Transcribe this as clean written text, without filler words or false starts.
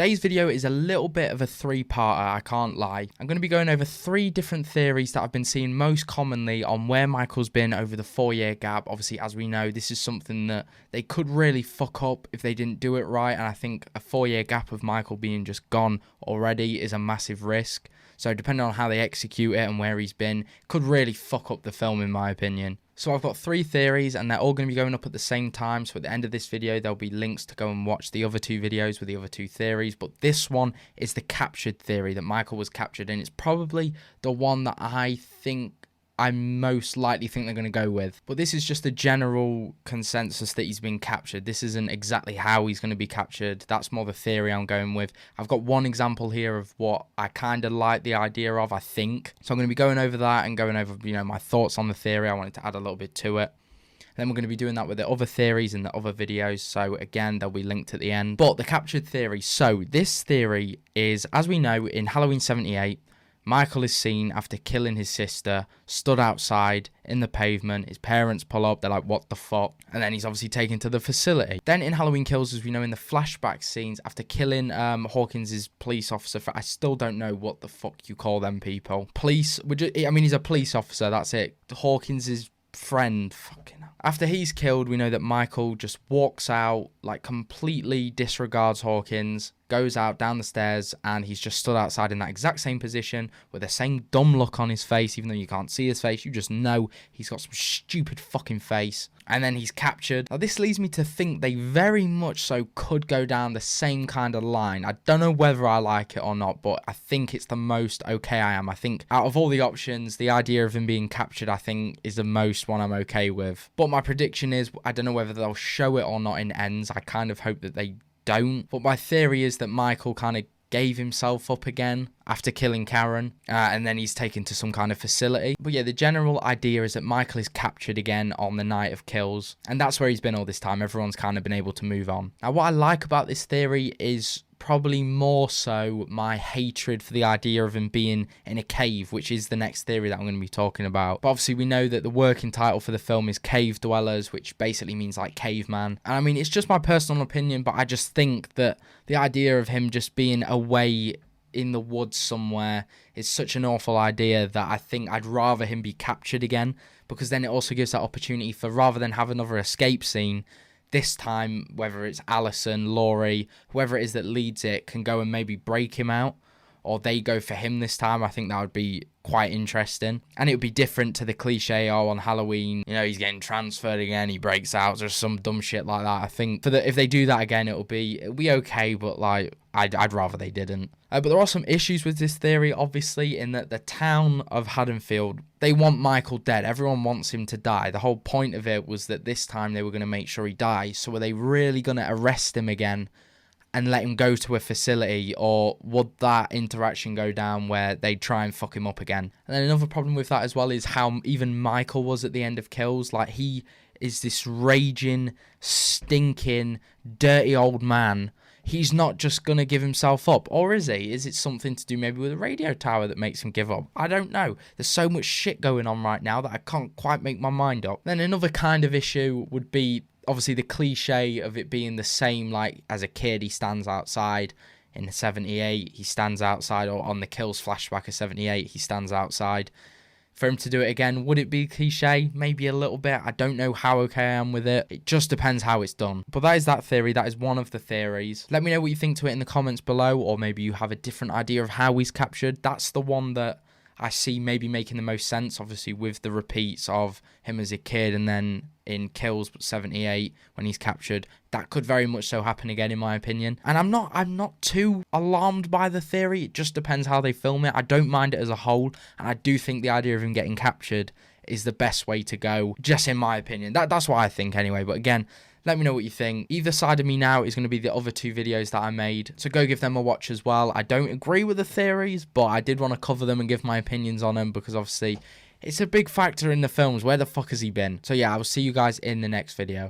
Today's video is a little bit of a three-parter, I can't lie. I'm going to be going over 3 different theories that I've been seeing most commonly on where Michael's been over the 4-year gap. Obviously, as we know, this is something that they could really fuck up if they didn't do it right, and I think a 4-year gap of Michael being just gone already is a massive risk. So depending on how they execute it and where he's been, could really fuck up the film in my opinion. So I've got 3 theories and they're all going to be going up at the same time. So at the end of this video, there'll be links to go and watch the other 2 videos with the other 2 theories. But this one is the captured theory that Michael was captured in. It's probably the one that I most likely think they're going to go with. But this is just a general consensus that he's been captured. This isn't exactly how he's going to be captured. That's more the theory I'm going with. I've got one example here of what I kind of like the idea of, I think. So I'm going to be going over that and going over, my thoughts on the theory. I wanted to add a little bit to it. Then we're going to be doing that with the other theories and the other videos. So again, they'll be linked at the end. But the captured theory. So this theory is, as we know, in Halloween 78, Michael is seen after killing his sister, stood outside in the pavement. His parents pull up, they're like, what the fuck? And then he's obviously taken to the facility. Then in Halloween Kills, as we know in the flashback scenes, after killing Hawkins' police officer, I still don't know what the fuck you call them people. Police, he's a police officer, that's it. Hawkins' friend, fucking hell. After he's killed, we know that Michael just walks out, like completely disregards Hawkins, goes out down the stairs, and he's just stood outside in that exact same position with the same dumb look on his face. Even though you can't see his face, you just know he's got some stupid fucking face. And then he's captured. Now this leads me to think they very much so could go down the same kind of line. I don't know whether I like it or not, but I think it's the most okay I am. I think out of all the options, the idea of him being captured, I think, is the most one I'm okay with. But my prediction is, I don't know whether they'll show it or not in Ends. I kind of hope that they don't. But my theory is that Michael kind of gave himself up again after killing Karen, and then he's taken to some kind of facility. But yeah, the general idea is that Michael is captured again on the night of Kills, and that's where he's been all this time. Everyone's kind of been able to move on. Now what I like about this theory is probably more so my hatred for the idea of him being in a cave, which is the next theory that I'm going to be talking about. But obviously we know that the working title for the film is Cave Dwellers, which basically means like caveman. And I mean, it's just my personal opinion, but I just think that the idea of him just being away in the woods somewhere is such an awful idea that I think I'd rather him be captured again, because then it also gives that opportunity for, rather than have another escape scene, this time, whether it's Allison, Laurie, whoever it is that leads it, can go and maybe break him out, or they go for him this time. I think that would be quite interesting. And it would be different to the cliche, on Halloween, he's getting transferred again, he breaks out, or some dumb shit like that. I think if they do that again, it'll be okay, but like, I'd rather they didn't. But there are some issues with this theory, obviously, in that the town of Haddonfield, they want Michael dead. Everyone wants him to die. The whole point of it was that this time they were going to make sure he dies. So were they really going to arrest him again and let him go to a facility, or would that interaction go down where they try and fuck him up again? And then another problem with that as well is how even Michael was at the end of Kills. Like, he is this raging, stinking, dirty old man. He's not just going to give himself up, or is he? Is it something to do maybe with a radio tower that makes him give up? I don't know. There's so much shit going on right now that I can't quite make my mind up. Then another kind of issue would be, obviously, the cliche of it being the same, like, as a kid, he stands outside in 78, he stands outside, or on the Kills flashback of 78, he stands outside. For him to do it again, would it be cliche? Maybe a little bit. I don't know how okay I am with it. It just depends how it's done. But that is that theory. That is one of the theories. Let me know what you think to it in the comments below, or maybe you have a different idea of how he's captured. That's the one that I see maybe making the most sense, obviously, with the repeats of him as a kid, and then in Kills 78 when he's captured. That could very much so happen again, in my opinion. And I'm not too alarmed by the theory. It just depends how they film it. I don't mind it as a whole, and I do think the idea of him getting captured is the best way to go, just in my opinion. That's what I think anyway. But again, let me know what you think. Either side of me now is going to be the other 2 videos that I made, so go give them a watch as well. I don't agree with the theories, but I did want to cover them and give my opinions on them, because obviously it's a big factor in the films. Where the fuck has he been? So yeah, I will see you guys in the next video.